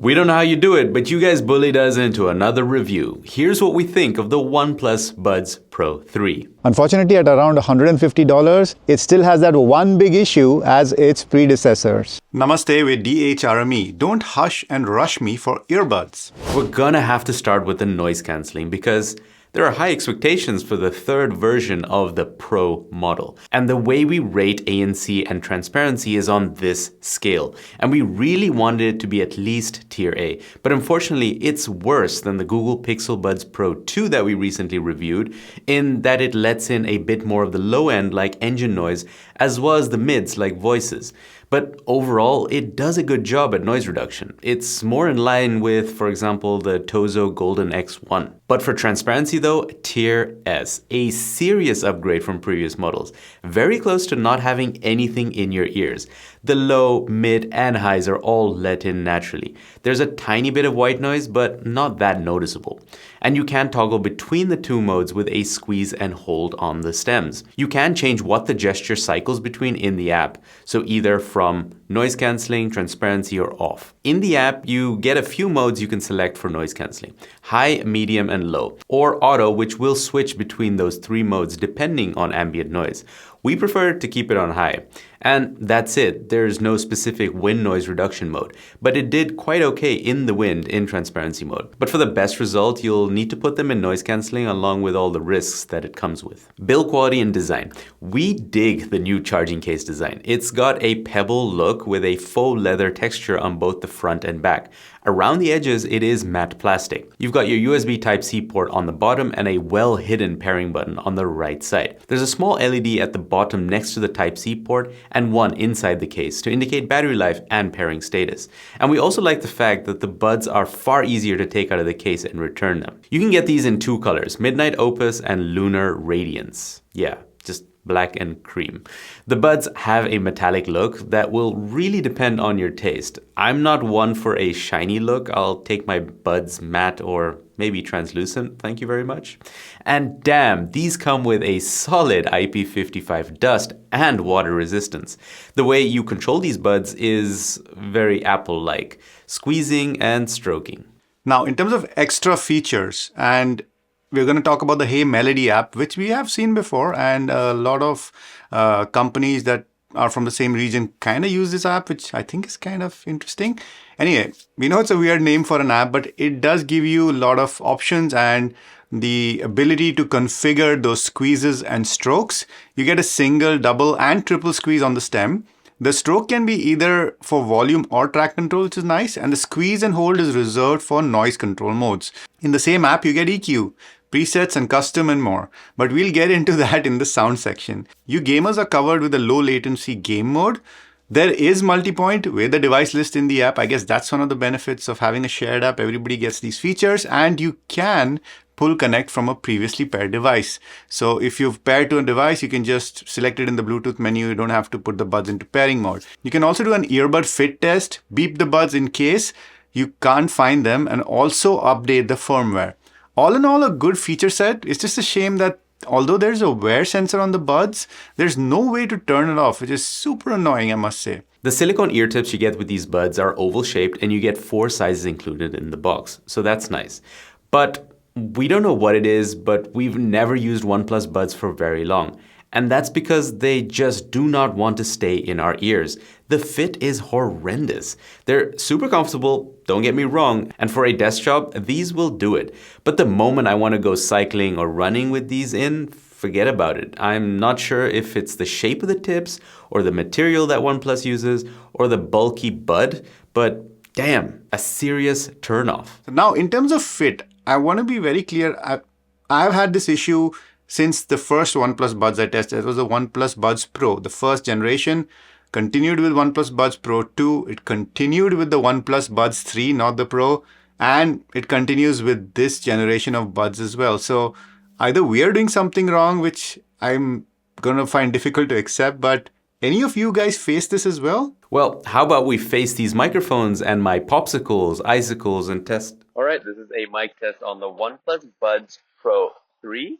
We don't know how you do it, but you guys bullied us into another review. Here's what we think of the OnePlus Buds Pro 3. Unfortunately, at around $150, it still has that one big issue as its predecessors. Namaste with DHRME. Don't hush and rush me for earbuds. We're gonna have to start with the noise cancelling because there are high expectations for the third version of the Pro model. And the way we rate ANC and transparency is on this scale. And we really wanted it to be at least tier A. But unfortunately, it's worse than the Google Pixel Buds Pro 2 that we recently reviewed in that it lets in a bit more of the low end like engine noise as well as the mids like voices. But overall, it does a good job at noise reduction. It's more in line with, for example, the Tozo Golden X1. But for transparency though, tier S, a serious upgrade from previous models. Very close to not having anything in your ears. The low, mid, and highs are all let in naturally. There's a tiny bit of white noise, but not that noticeable. And you can toggle between the two modes with a squeeze and hold on the stems. You can change what the gesture cycles between in the app, so either from noise cancelling, transparency, or off. In the app, you get a few modes you can select for noise cancelling: high, medium, and low, or auto, which will switch between those three modes depending on ambient noise. We prefer to keep it on high. And that's it. There's no specific wind noise reduction mode, but it did quite okay in the wind in transparency mode. But for the best result, you'll need to put them in noise cancelling along with all the risks that it comes with. Build quality and design. We dig the new charging case design. It's got a pebble look with a faux leather texture on both the front and back. Around the edges, it is matte plastic. You've got your USB Type-C port on the bottom and a well-hidden pairing button on the right side. There's a small LED at the bottom next to the Type-C port and one inside the case to indicate battery life and pairing status. And we also like the fact that the buds are far easier to take out of the case and return them. You can get these in two colors, Midnight Opus and Lunar Radiance. Yeah, just black and cream. The buds have a metallic look that will really depend on your taste. I'm not one for a shiny look. I'll take my buds matte or maybe translucent, thank you very much. And damn, these come with a solid IP55 dust and water resistance. The way you control these buds is very Apple-like, squeezing and stroking. Now, in terms of extra features, and we're going to talk about the Hey Melody app, which we have seen before, and a lot of companies that are from the same region kind of use this app, which I think is kind of interesting. Anyway, we know it's a weird name for an app, but it does give you a lot of options and the ability to configure those squeezes and strokes. You get a single, double, and triple squeeze on the stem. The stroke can be either for volume or track control, which is nice, and the squeeze and hold is reserved for noise control modes. In the same app, you get EQ, presets, and custom and more, but we'll get into that in the sound section. You gamers are covered with a low latency game mode. There is multi-point with the device list in the app. I guess that's one of the benefits of having a shared app. Everybody gets these features, and you can pull connect from a previously paired device. So if you've paired to a device, you can just select it in the Bluetooth menu. You don't have to put the buds into pairing mode. You can also do an earbud fit test, beep the buds in case you can't find them, and also update the firmware. All in all, a good feature set. It's just a shame that although there's a wear sensor on the buds, there's no way to turn it off, which is super annoying, I must say. The silicone ear tips you get with these buds are oval shaped and you get 4 sizes included in the box, so that's nice. But we don't know what it is, but we've never used OnePlus Buds for very long. And that's because they just do not want to stay in our ears. The fit is horrendous. They're super comfortable, don't get me wrong, and for a desk job, these will do it. But the moment I want to go cycling or running with these in, forget about it. I'm not sure if it's the shape of the tips, or the material that OnePlus uses, or the bulky bud, but damn, a serious turnoff. Now, in terms of fit, I want to be very clear. I've had this issue since the first OnePlus Buds I tested. It was the OnePlus Buds Pro, the first generation. Continued with OnePlus Buds Pro 2. It continued with the OnePlus Buds 3, not the Pro. And it continues with this generation of buds as well. So either we are doing something wrong, which I'm going to find difficult to accept, but any of you guys face this as well? Well, how about we face these microphones and my popsicles, icicles, and test. All right, this is a mic test on the OnePlus Buds Pro 3.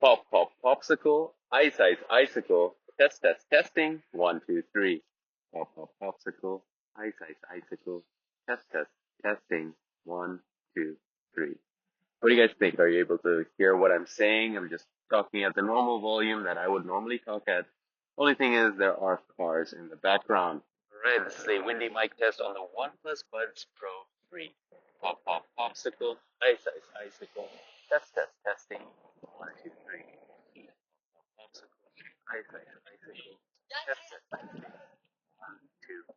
Pop, pop, popsicle, ice, ice, icicle, test, test, testing, 1, 2, 3. Pop, pop, popsicle, ice, ice, icicle, Testing. 1, 2, 3. What do you guys think? Are you able to hear what I'm saying? I'm just talking at the normal volume that I would normally talk at. Only thing is there are cars in the background. Alright, this is a windy mic test on the OnePlus Buds Pro 3. Pop, pop, popsicle, ice, icicle. Testing. 1, 2, 3. Pop, pop, popsicle, ice, icicle. Testing. 1, 2, 3.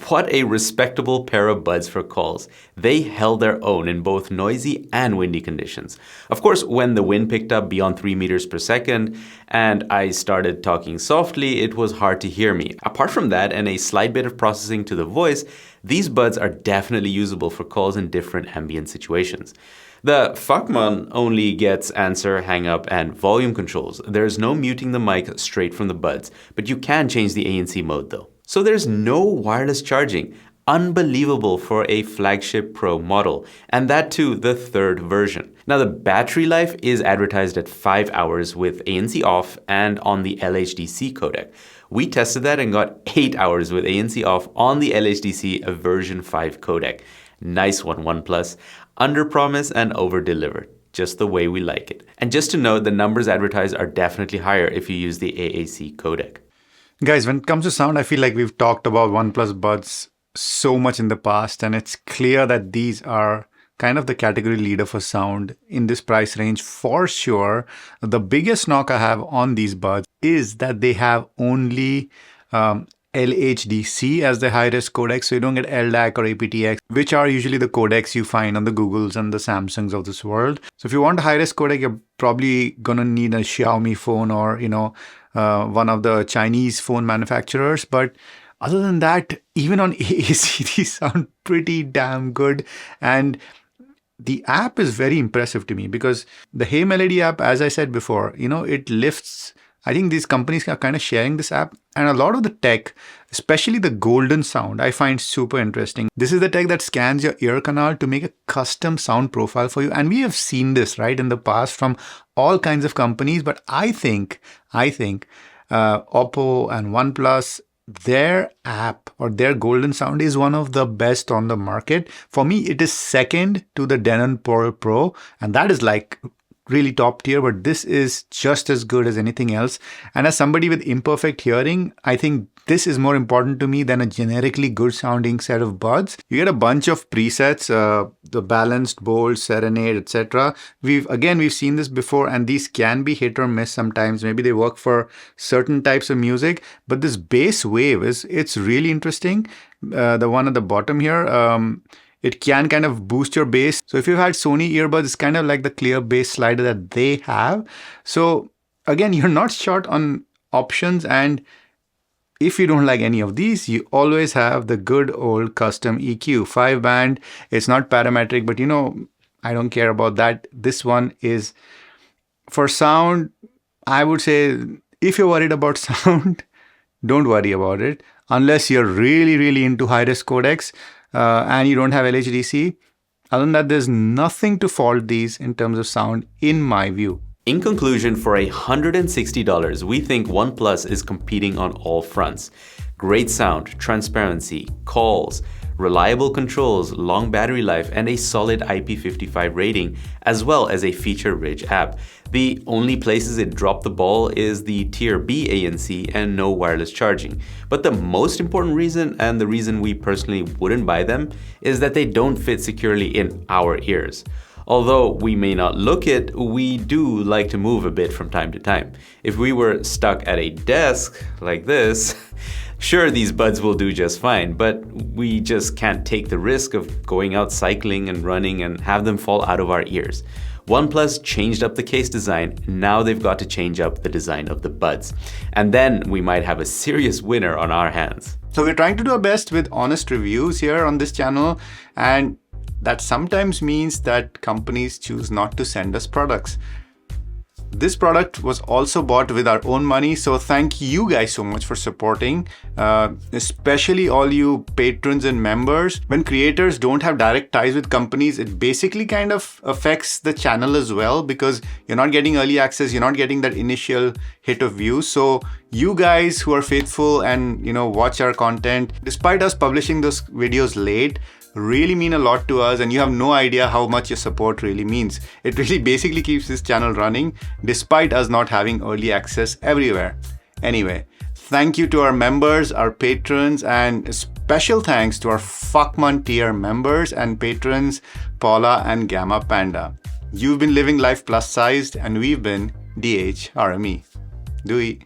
What a respectable pair of buds for calls. They held their own in both noisy and windy conditions. Of course, when the wind picked up beyond 3 meters per second and I started talking softly, it was hard to hear me. Apart from that and a slight bit of processing to the voice, these buds are definitely usable for calls in different ambient situations. The Fuckman only gets answer, hang up, and volume controls. There's no muting the mic straight from the buds, but you can change the ANC mode though. So there's no wireless charging. Unbelievable for a flagship Pro model, and that too the third version. Now the battery life is advertised at 5 hours with ANC off and on the LHDC codec. We tested that and got 8 hours with ANC off on the LHDC version 5 codec. Nice one, OnePlus. Under-promise and over-deliver. Just the way we like it. And just to note, the numbers advertised are definitely higher if you use the AAC codec. Guys, when it comes to sound, I feel like we've talked about OnePlus Buds so much in the past, and it's clear that these are kind of the category leader for sound in this price range for sure. The biggest knock I have on these buds is that they have only LHDC as the high-res codec, so you don't get LDAC or aptX, which are usually the codecs you find on the Googles and the Samsungs of this world. So if you want a high-res codec, you're probably gonna need a Xiaomi phone or one of the Chinese phone manufacturers. But other than that, even on AAC, these sound pretty damn good. And the app is very impressive to me because the Hey Melody app, as I said before, it lifts. I think these companies are kind of sharing this app, and a lot of the tech, especially the golden sound, I find super interesting. This is the tech that scans your ear canal to make a custom sound profile for you. And we have seen this, right, in the past from all kinds of companies. But I think Oppo and OnePlus, their app or their golden sound is one of the best on the market. For me, it is second to the Denon Pearl Pro, and that is like really top tier, but this is just as good as anything else. And as somebody with imperfect hearing, I think this is more important to me than a generically good sounding set of buds. You get a bunch of presets, the balanced, bold, serenade, etc. We've seen this before, and these can be hit or miss sometimes. Maybe they work for certain types of music, but this bass wave it's really interesting. The one at the bottom here, it can kind of boost your bass. So if you've had Sony earbuds, it's kind of like the clear bass slider that they have. So again, you're not short on options. And if you don't like any of these, you always have the good old custom EQ. 5-band, it's not parametric, but I don't care about that. This one is for sound. I would say if you're worried about sound, don't worry about it. Unless you're really, really into high-res codecs, and you don't have LHDC. Other than that, there's nothing to fault these in terms of sound, in my view. In conclusion, for $160, we think OnePlus is competing on all fronts. Great sound, transparency, calls, reliable controls, long battery life, and a solid IP55 rating, as well as a feature-rich app. The only places it dropped the ball is the Tier B ANC and no wireless charging. But the most important reason, and the reason we personally wouldn't buy them, is that they don't fit securely in our ears. Although we may not look it, we do like to move a bit from time to time. If we were stuck at a desk like this, sure, these buds will do just fine, but we just can't take the risk of going out cycling and running and have them fall out of our ears. OnePlus changed up the case design, now they've got to change up the design of the buds. And then we might have a serious winner on our hands. So we're trying to do our best with honest reviews here on this channel, and that sometimes means that companies choose not to send us products. This product was also bought with our own money, so thank you guys so much for supporting, especially all you patrons and members. When creators don't have direct ties with companies, it basically kind of affects the channel as well, because you're not getting early access, you're not getting that initial hit of views. So you guys who are faithful and watch our content, despite us publishing those videos late, really mean a lot to us, and you have no idea how much your support really means. It really basically keeps this channel running despite us not having early access everywhere. Anyway, thank you to our members, our patrons, and special thanks to our Fuckman tier members and patrons, Paula and Gamma Panda. You've been living life plus sized, and we've been DHRME. Doi.